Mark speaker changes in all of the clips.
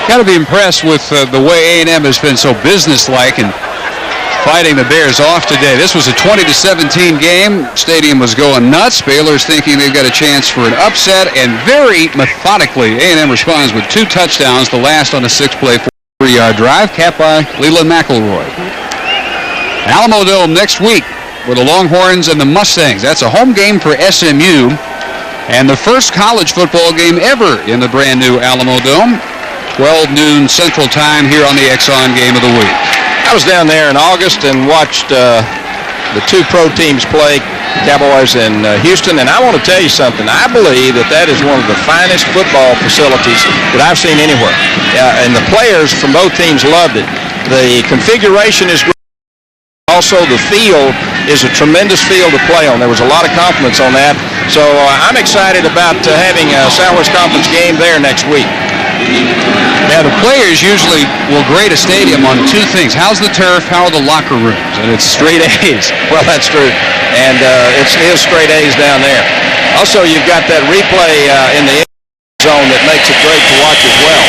Speaker 1: Got to be impressed with the way A&M has been so businesslike and fighting the Bears off today. This was a 20-17 game. Stadium was going nuts. Baylor's thinking they've got a chance for an upset, and very methodically, A&M responds with 2 touchdowns, the last on a 6-play, 4-yard drive, capped by Leland McElroy. Alamo Dome next week with the Longhorns and the Mustangs. That's a home game for SMU, and the first college football game ever in the brand new Alamo Dome. 12 noon Central Time here on the Exxon Game of the Week.
Speaker 2: I was down there in August and watched the 2 pro teams play, Cowboys and Houston, and I want to tell you something. I believe that is one of the finest football facilities that I've seen anywhere. And the players from both teams loved it. The configuration is great. Also, the field is a tremendous field to play on. There was a lot of compliments on that. So I'm excited about having a Southwest Conference game there next week.
Speaker 1: Now, the players usually will grade a stadium on 2 things. How's the turf? How are the locker rooms? And it's straight A's.
Speaker 2: Well, that's true. And it is straight A's down there. Also, you've got that replay in the zone that makes it great to watch as well.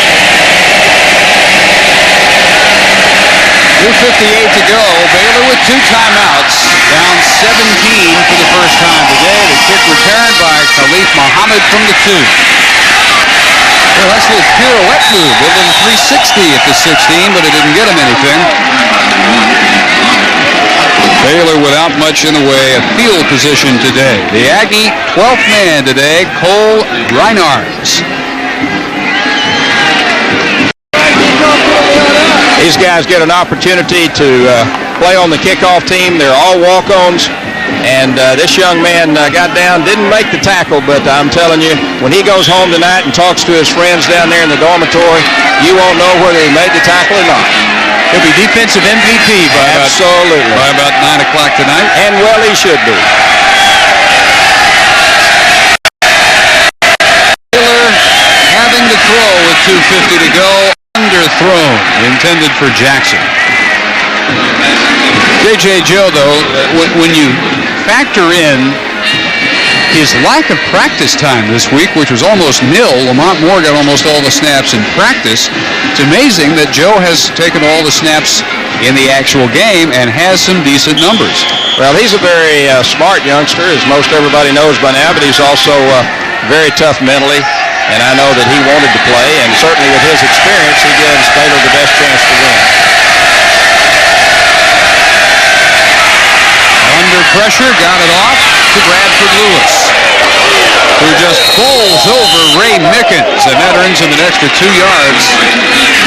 Speaker 1: 2:58 to go. Baylor with 2 timeouts. Down 17 for the first time today. The kick returned by Khalif Muhammad from the 2. Well, that's a little pirouette move. A little 360 at the 16, but it didn't get him anything. Baylor without much in the way of field position today. The Aggie 12th man today, Cole Reinards.
Speaker 2: These guys get an opportunity to play on the kickoff team. They're all walk-ons. And this young man got down, didn't make the tackle, but I'm telling you, when he goes home tonight and talks to his friends down there in the dormitory, you won't know whether he made the tackle or not.
Speaker 1: He'll be defensive MVP by about 9 o'clock tonight.
Speaker 2: And well, he should be.
Speaker 1: Baylor having to throw with 2:50 to go. Underthrown, intended for Jackson. J.J. Joe, though, when you factor in his lack of practice time this week, which was almost nil, Lamont Moore got almost all the snaps in practice. It's amazing that Joe has taken all the snaps in the actual game and has some decent numbers.
Speaker 2: Well, he's a very smart youngster, as most everybody knows by now, but he's also very tough mentally, and I know that he wanted to play, and certainly with his experience, he gives Baylor the best chance to win.
Speaker 1: Under pressure, got it off to Bradford Lewis, who just bowls over Ray Mickens, and that earns him an extra 2 yards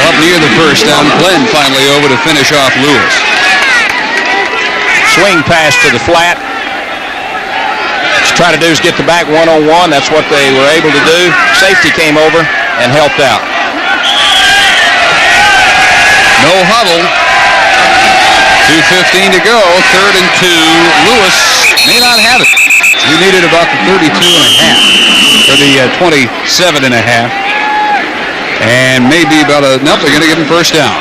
Speaker 1: up near the first down. Glenn finally over to finish off Lewis.
Speaker 2: Swing pass to the flat. What you try to do is get the back one-on-one. That's what they were able to do. Safety came over and helped out.
Speaker 1: No huddle. 2:15 to go, 3rd and 2. Lewis may not have it. He needed about the 32 and a half, or the 27 and a half. And maybe about nope, they're going to give him first down.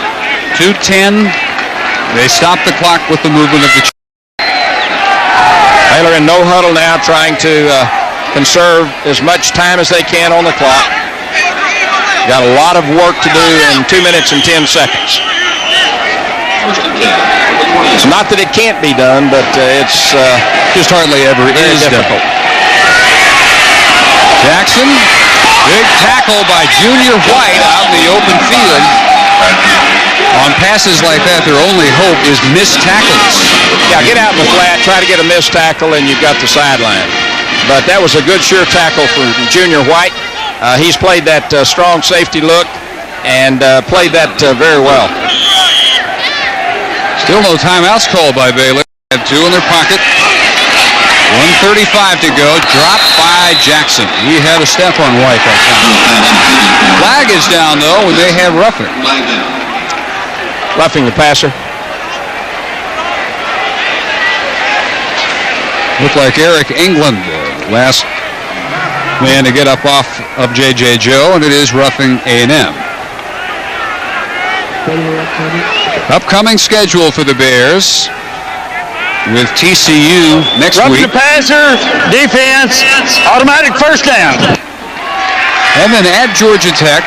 Speaker 1: 2:10. They stop the clock with the movement of the
Speaker 2: Baylor in no huddle now, trying to conserve as much time as they can on the clock. Got a lot of work to do in 2 minutes and 10 seconds. It's not that it can't be done, but it's
Speaker 1: just hardly ever is
Speaker 2: difficult.
Speaker 1: Jackson, big tackle by Junior White out in the open field. On passes like that, their only hope is missed tackles.
Speaker 2: Yeah, get out in the flat, try to get a missed tackle, and you've got the sideline. But that was a good, sure tackle for Junior White. He's played that strong safety look and played that very well.
Speaker 1: Still no timeouts called by Baylor. Have 2 in their pocket. 1:35 to go. Dropped by Jackson. He had a step on White that time. Flag is down, though, when they have roughing.
Speaker 2: Roughing the passer.
Speaker 1: Looked like Eric England, last man to get up off of J.J. Joe, and it is roughing A&M. Upcoming schedule for the Bears with TCU next week.
Speaker 3: Roughing the passer, defense, automatic first down.
Speaker 1: And then at Georgia Tech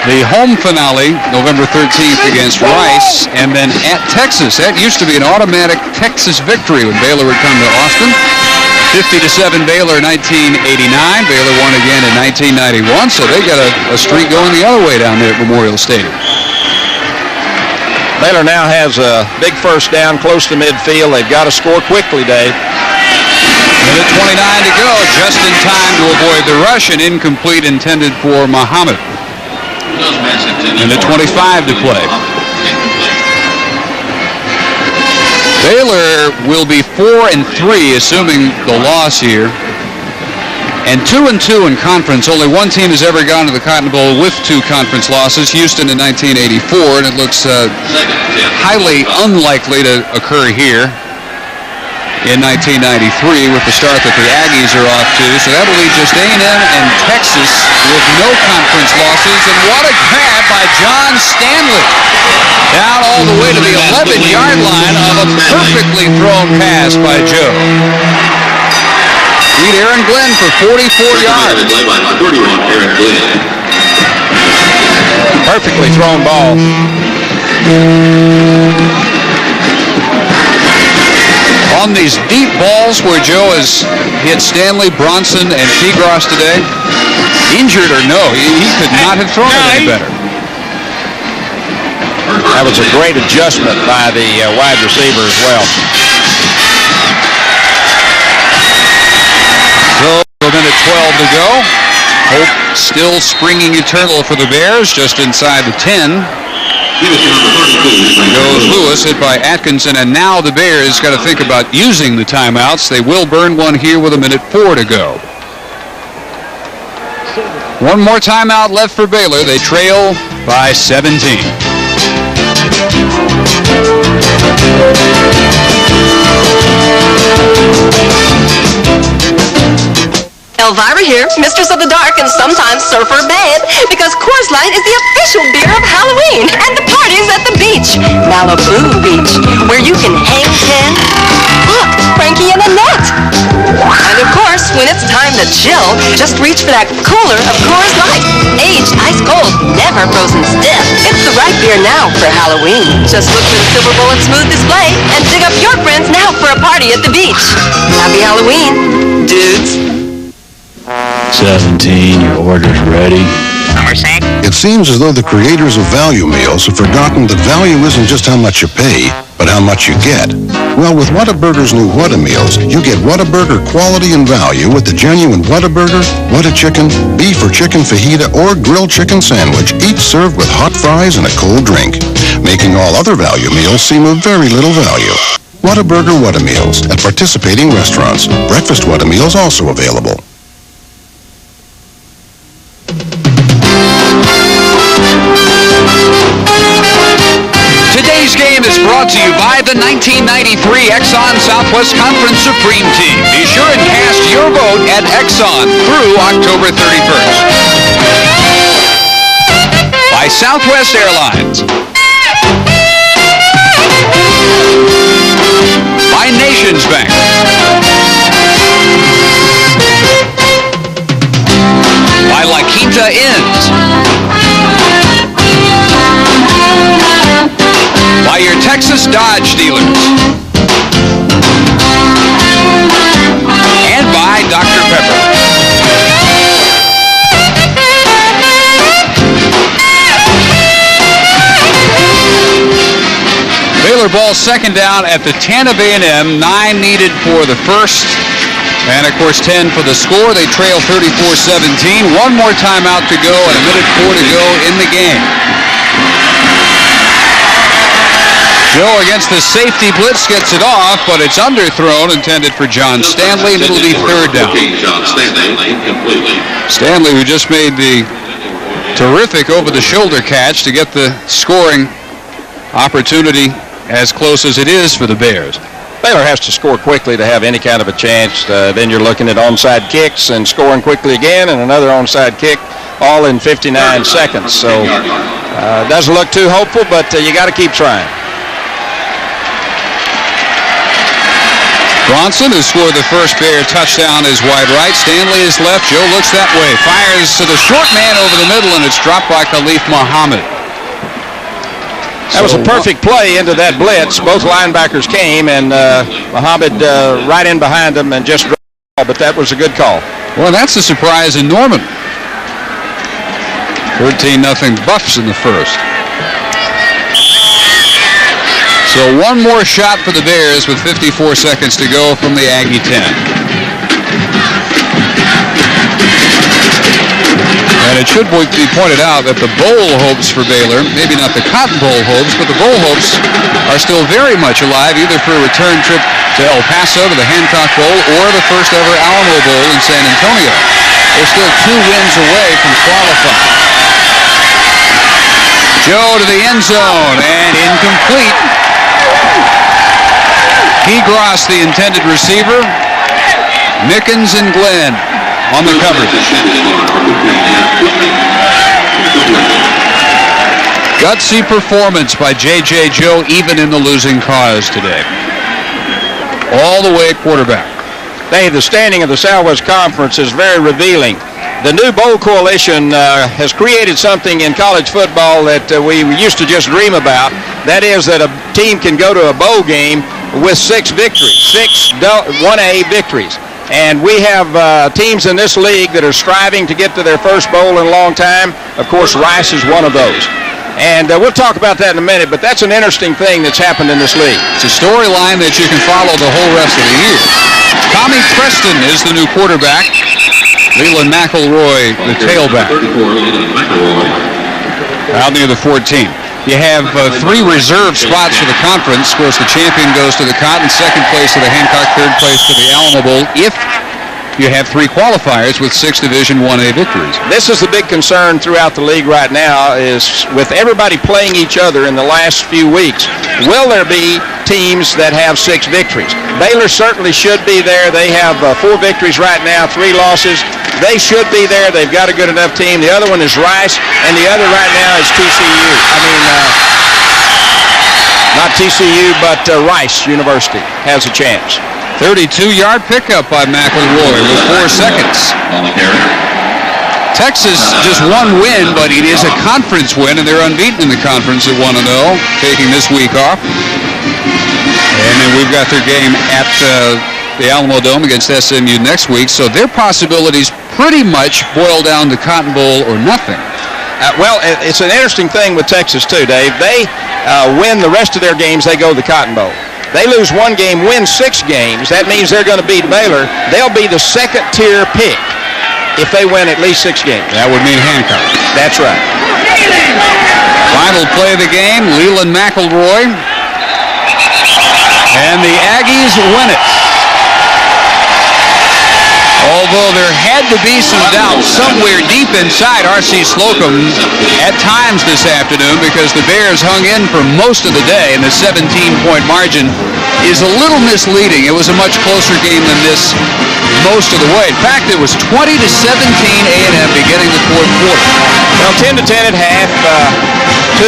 Speaker 1: The home finale, November 13th against Rice, and then at Texas. That used to be an automatic Texas victory when Baylor would come to Austin. 50-7 Baylor 1989. Baylor won again in 1991, so they got a streak going the other way down there at Memorial Stadium.
Speaker 2: Baylor now has a big first down close to midfield. They've got to score quickly, Dave.
Speaker 1: Minute 29 to go, just in time to avoid the rush, and incomplete intended for Muhammad. Minute 25 to play. Baylor will be 4-3, assuming the loss here, and 2-2 in conference. Only one team has ever gone to the Cotton Bowl with 2 conference losses, Houston in 1984, and it looks highly unlikely to occur here in 1993 with the start that the Aggies are off to. So that'll leave just A&M and Texas with no conference losses. And what a grab by John Stanley. Down all the way to the 11-yard line of a perfectly thrown pass by Joe. Beat Aaron Glenn for 44 yards.
Speaker 2: Perfectly thrown ball.
Speaker 1: On these deep balls where Joe has hit Stanley, Bronson, and Tigros today, injured or no, he could not have thrown it any better.
Speaker 2: That was a great adjustment by the wide receiver as well.
Speaker 1: So, a minute 12 to go. Hope still springing eternal for the Bears, just inside the 10. Goes Lewis, hit by Atkinson, and now the Bears got to think about using the timeouts. They will burn one here with a minute 4 to go. One more timeout left for Baylor. They trail by 17.
Speaker 4: Elvira here, mistress of the dark and sometimes surfer bad, because Coors Light is the official beer of Halloween and the parties at the beach. Malibu Beach, where you can hang 10. Look, Frankie and Annette. And of course, when it's time to chill, just reach for that cooler of Coors Light. Aged ice cold, never frozen stiff. It's the right beer now for Halloween. Just look for the silver bullet smooth display and dig up your friends now for a party at the beach. Happy Halloween, dudes.
Speaker 5: 17, your order's ready.
Speaker 6: It seems as though the creators of value meals have forgotten that value isn't just how much you pay, but how much you get. Well, with Whataburger's new Whata Meals, you get Whataburger quality and value with the genuine Whataburger, Whata Chicken, beef or chicken fajita, or grilled chicken sandwich, each served with hot fries and a cold drink, making all other value meals seem of very little value. Whataburger Whata Meals at participating restaurants. Breakfast Whata Meals also available.
Speaker 1: Today's game is brought to you by the 1993 Exxon Southwest Conference Supreme Team. Be sure and cast your vote at Exxon through October 31st. By Southwest Airlines. By Nations Bank. By La Quinta Inns. By your Texas Dodge dealers. And by Dr. Pepper. Baylor ball second down at the 10 of A&M. 9 needed for the first. And, of course, 10 for the score. They trail 34-17. One more timeout to go and a minute 4 to go in the game. Joe against the safety blitz gets it off, but it's underthrown, intended for John Stanley, and it'll be third down. Stanley, who just made the terrific over-the-shoulder catch to get the scoring opportunity as close as it is for the Bears.
Speaker 2: Baylor has to score quickly to have any kind of a chance. Then you're looking at onside kicks and scoring quickly again, and another onside kick, all in 59 seconds. So it doesn't look too hopeful, but you got to keep trying.
Speaker 1: Bronson, who scored the first Bear touchdown, is wide right. Stanley is left. Joe looks that way. Fires to the short man over the middle, and it's dropped by Khalif Muhammad.
Speaker 2: That was a perfect play into that blitz. Both linebackers came, and Muhammad right in behind them and just dropped the ball, but that was a good call.
Speaker 1: Well, that's a surprise in Norman. 13-0 Buffs in the first. So one more shot for the Bears with 54 seconds to go from the Aggie 10. And it should be pointed out that the bowl hopes for Baylor, maybe not the Cotton Bowl hopes, but the bowl hopes are still very much alive, either for a return trip to El Paso to the Hancock Bowl or the first ever Alamo Bowl in San Antonio. They're still 2 wins away from qualifying. Joe to the end zone, and incomplete. Kegros, the intended receiver. Mickens and Glenn on the coverage. Gutsy performance by J.J. Joe, even in the losing cause today. All the way at quarterback.
Speaker 2: Dave, the standing of the Southwest Conference is very revealing. The new bowl coalition has created something in college football that we used to just dream about. That is that a team can go to a bowl game with 6 victories, 6 1A victories. And we have teams in this league that are striving to get to their first bowl in a long time. Of course, Rice is one of those. And we'll talk about that in a minute, but that's an interesting thing that's happened in this league.
Speaker 1: It's a storyline that you can follow the whole rest of the year. Tommy Preston is the new quarterback. Leland McElroy, the tailback. Out near the 14. You have 3 reserve spots for the conference. Of course, the champion goes to the Cotton, second place to the Hancock, third place to the Alamo Bowl, if you have 3 qualifiers with 6 Division 1A victories.
Speaker 2: This is the big concern throughout the league right now, is with everybody playing each other in the last few weeks, will there be teams that have 6 victories? Baylor certainly should be there. They have 4 victories right now, 3 losses. They should be there. They've got a good enough team. The other one is Rice, and the other right now is TCU. Not TCU, but Rice University has a chance.
Speaker 1: 32-yard pickup by McElroy with 4 seconds. Texas just 1 win, but it is a conference win, and they're unbeaten in the conference at 1-0, taking this week off. And then we've got their game at the Alamo Dome against SMU next week, so their possibilities pretty much boil down to Cotton Bowl or nothing.
Speaker 2: Well, it's an interesting thing with Texas, too, Dave. They win the rest of their games, they go to the Cotton Bowl. They lose 1 game, win 6 games. That means they're going to beat Baylor. They'll be the second-tier pick if they win at least 6 games.
Speaker 1: That would mean Hancock.
Speaker 2: That's right.
Speaker 1: Final play of the game, Leland McElroy. And the Aggies win it. Although there had to be some doubt somewhere deep inside R.C. Slocum at times this afternoon, because the Bears hung in for most of the day, and the 17-point margin is a little misleading. It was a much closer game than this most of the way. In fact, it was 20-17 A&M beginning the 4th quarter.
Speaker 2: Well, 10-10 at half. 2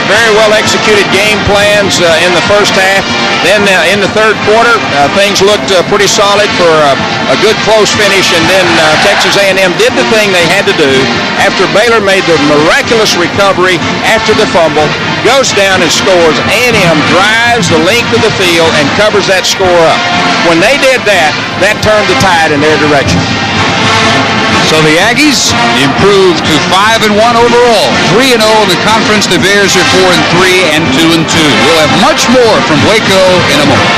Speaker 2: very well-executed game plans in the first half. Then in the 3rd quarter, things looked pretty solid for a good close finish, and then Texas A&M did the thing they had to do after Baylor made the miraculous recovery after the fumble, goes down and scores. A&M drives the length of the field and covers that score up. When they did that, that turned the tide in their direction.
Speaker 1: So the Aggies improved to 5-1 overall, 3-0 in the conference. The Bears are 4-3 and 2-2. We'll have much more from Waco in a moment.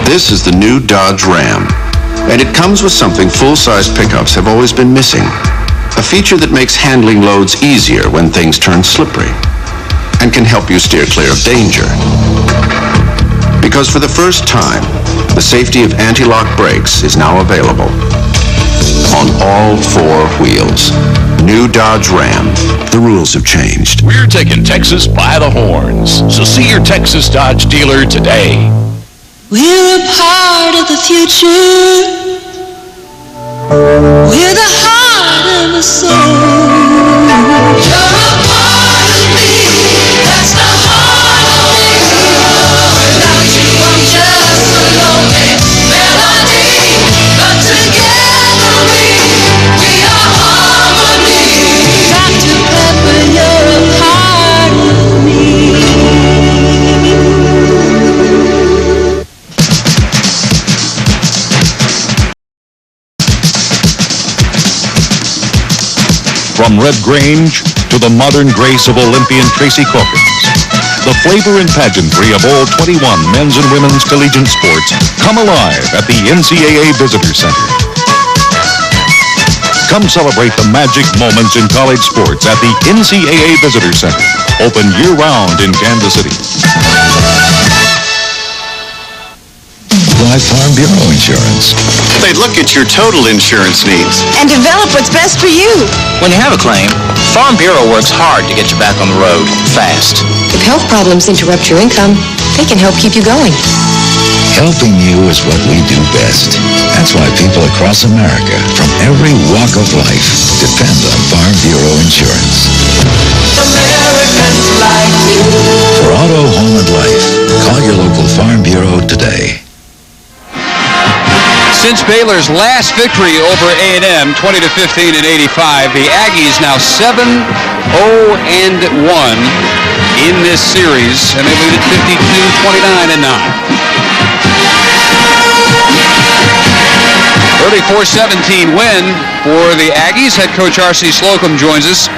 Speaker 5: This is the new Dodge Ram, and it comes with something full-size pickups have always been missing, a feature that makes handling loads easier when things turn slippery and can help you steer clear of danger. Because for the first time, the safety of anti-lock brakes is now available on all 4 wheels. New Dodge Ram. The rules have changed.
Speaker 7: We're taking Texas by the horns, so see your Texas Dodge dealer today.
Speaker 8: We're a part of the future. We're the heart and the soul. You're a part of me. That's the heart of
Speaker 7: From Red Grange to the modern grace of Olympian Tracy Corkins, the flavor and pageantry of all 21 men's and women's collegiate sports come alive at the NCAA Visitor Center. Come celebrate the magic moments in college sports at the NCAA Visitor Center, open year-round in Kansas City.
Speaker 9: Buy Farm Bureau insurance.
Speaker 5: They look at your total insurance needs.
Speaker 4: And develop what's best for you.
Speaker 10: When you have a claim, Farm Bureau works hard to get you back on the road, fast.
Speaker 4: If health problems interrupt your income, they can help keep you going.
Speaker 9: Helping you is what we do best. That's why people across America, from every walk of life, depend on Farm Bureau insurance.
Speaker 8: Americans like you.
Speaker 9: For auto, home, and life, call your local Farm Bureau today.
Speaker 1: Since Baylor's last victory over A&M, 20-15 in '85, the Aggies now 7-0-1 in this series, and they lead at 52-29-9. 34-17 win for the Aggies. Head coach R.C. Slocum joins us.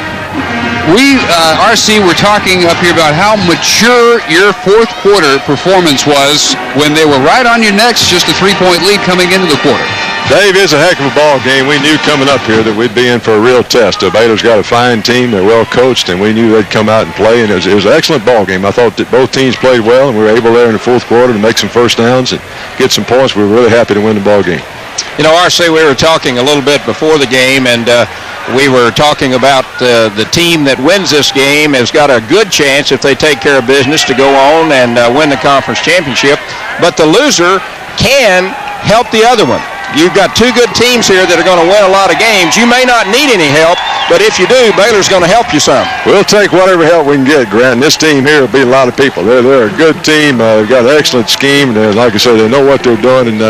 Speaker 1: RC, we're talking up here about how mature your fourth quarter performance was when they were right on your necks, just a 3-point lead coming into the quarter.
Speaker 11: Dave, it's a heck of a ball game. We knew coming up here that we'd be in for a real test. Baylor's got a fine team. They're well coached, and we knew they'd come out and play, and it was an excellent ball game. I thought that both teams played well, and we were able there in the fourth quarter to make some first downs and get some points. We were really happy to win the ball game.
Speaker 2: You know, RC, we were talking a little bit before the game, and we were talking about the team that wins this game has got a good chance, if they take care of business, to go on and win the conference championship. But the loser can help the other one. You've got two good teams here that are going to win a lot of games. You may not need any help, but if you do, Baylor's going to help you some.
Speaker 11: We'll take whatever help we can get, Grant. This team here will beat a lot of people. They're a good team. They've got an excellent scheme. Like I said, they know what they're doing, and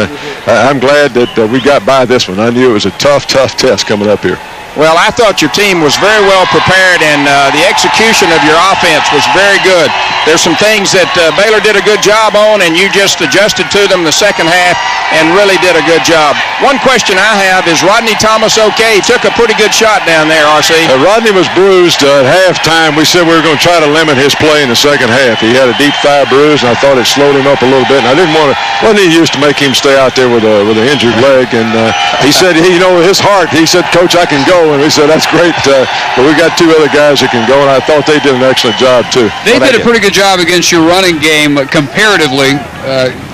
Speaker 11: I'm glad that we got by this one. I knew it was a tough test coming up here.
Speaker 2: Well, I thought your team was very well prepared, and the execution of your offense was very good. There's some things that Baylor did a good job on, and you just adjusted to them the second half and really did a good job. One question I have is Rodney Thomas okay? He took a pretty good shot down there, RC.
Speaker 11: Rodney was bruised at halftime. We said we were going to try to limit his play in the second half. He had a deep thigh bruise, and I thought it slowed him up a little bit. And I wasn't used to make him stay out there with an injured leg. And he said, his heart, he said, Coach, I can go. And we said, that's great. But we got two other guys that can go, and I thought they did an excellent job, too.
Speaker 1: They did a pretty good job against your running game comparatively.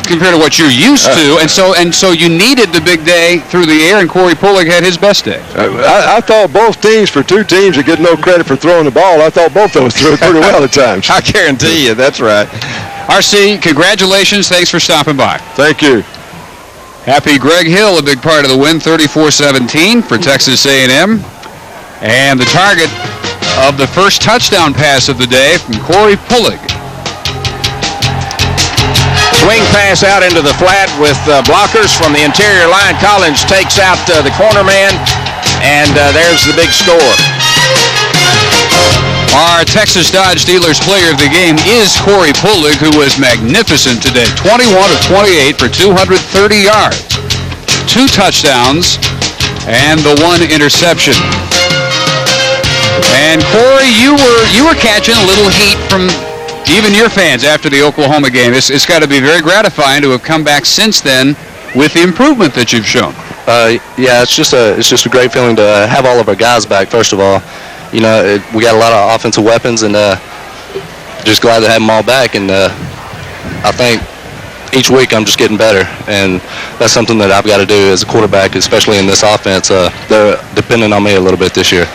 Speaker 1: Compared to what you're used to, and so you needed the big day through the air, and Corey Pullig had his best day.
Speaker 11: I thought both teams, for two teams that get no credit for throwing the ball, I thought both of those threw it pretty well at times.
Speaker 2: I guarantee you, that's right.
Speaker 1: RC, congratulations. Thanks for stopping by.
Speaker 11: Thank you.
Speaker 1: Happy Greg Hill, a big part of the win, 34-17 for Texas A&M. And the target of the first touchdown pass of the day from Corey Pullig.
Speaker 2: Swing pass out into the flat with blockers from the interior line. Collins takes out the corner man, and there's the big score.
Speaker 1: Our Texas Dodge Dealers player of the game is Corey Pullig, who was magnificent today. 21 of 28 for 230 yards, 2 touchdowns, and the 1 interception. And Corey, you were catching a little heat from even your fans after the Oklahoma game. It's got to be very gratifying to have come back since then with the improvement that you've shown.
Speaker 12: Yeah, it's just a great feeling to have all of our guys back. First of all, we got a lot of offensive weapons, and just glad to have them all back. And I think each week I'm just getting better, and that's something that I've got to do as a quarterback, especially in this offense. They're depending on me a little bit this year.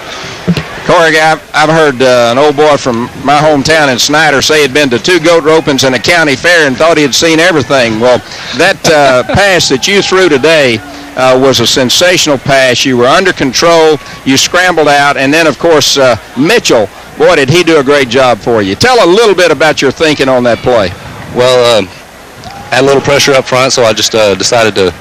Speaker 2: Corey, I've heard an old boy from my hometown in Snyder say he'd been to 2 goat ropings and a county fair and thought he had seen everything. Well, that pass that you threw today was a sensational pass. You were under control. You scrambled out. And then, of course, Mitchell, boy, did he do a great job for you. Tell a little bit about your thinking on that play.
Speaker 12: Well, I had a little pressure up front, so I just decided to